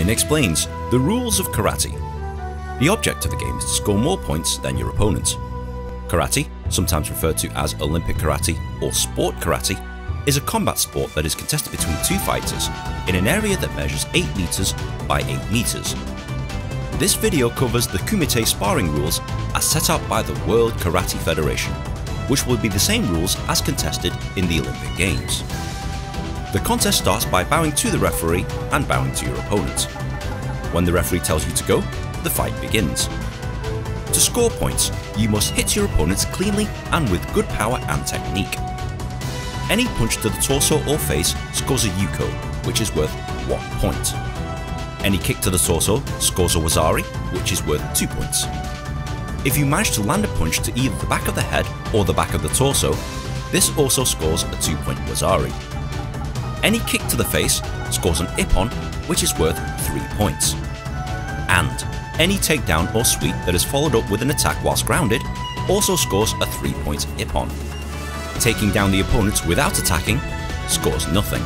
Learning explains the rules of karate. The object of the game is to score more points than your opponent. Karate, sometimes referred to as Olympic karate or sport karate, is a combat sport that is contested between two fighters in an area that measures 8 meters by 8 meters. This video covers the Kumite sparring rules as set out by the World Karate Federation, which will be the same rules as contested in the Olympic Games. The contest starts by bowing to the referee and bowing to your opponent. When the referee tells you to go, the fight begins. To score points, you must hit your opponents cleanly and with good power and technique. Any punch to the torso or face scores a 𝐬𝐸, which is worth 1 point. Any kick to the torso scores a 𝐬𝐨𝐷𝐸, which is worth 2 points. If you manage to land a punch to either the back of the head or the back of the torso, this also scores a 2-point 𝐬𝐬𝐸. Any kick to the face scores an 𝐼𝐴𝐴𝐻, which is worth 3 points. And any takedown or sweep that is followed up with an attack whilst grounded also scores a 3-point 𝐼𝐴𝐴𝐻. Taking down the opponent without attacking scores nothing.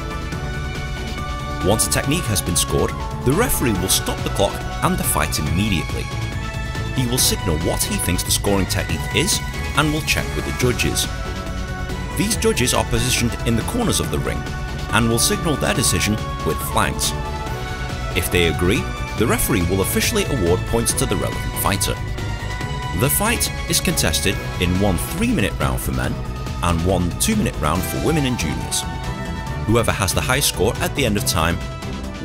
Once a technique has been scored, the referee will stop the clock and the fight immediately. He will signal what he thinks the scoring technique is and will check with the judges. These judges are positioned in the corners of the ring and will signal their decision with flags. If they agree, the referee will officially award points to the relevant fighter. The fight is contested in one 3-minute round for men and one 2-minute round for women and juniors. Whoever has the highest score at the end of time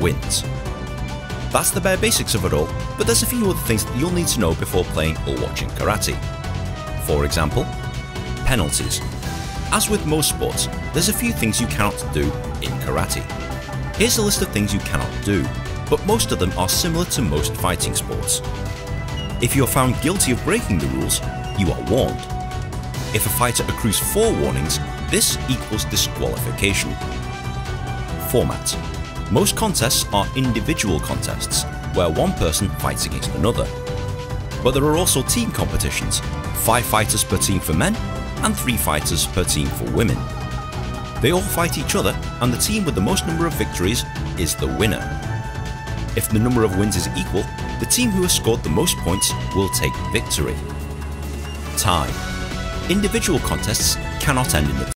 wins. That's the bare basics of it all, but there's a few other things that you'll need to know before playing or watching karate. For example, penalties. As with most sports, there's a few things you cannot do in karate. Here's a list of things you cannot do, but most of them are similar to most fighting sports. If you are found guilty of breaking the rules, you are warned. If a fighter accrues 4 warnings, this equals disqualification. Format. Most contests are individual contests, where one person fights against another. But there are also team competitions, 5 fighters per team for men and 3 fighters per team for women. They all fight each other, and the team with the most number of victories is the winner. If the number of wins is equal, the team who has scored the most points will take victory. Tie. Individual contests cannot end in a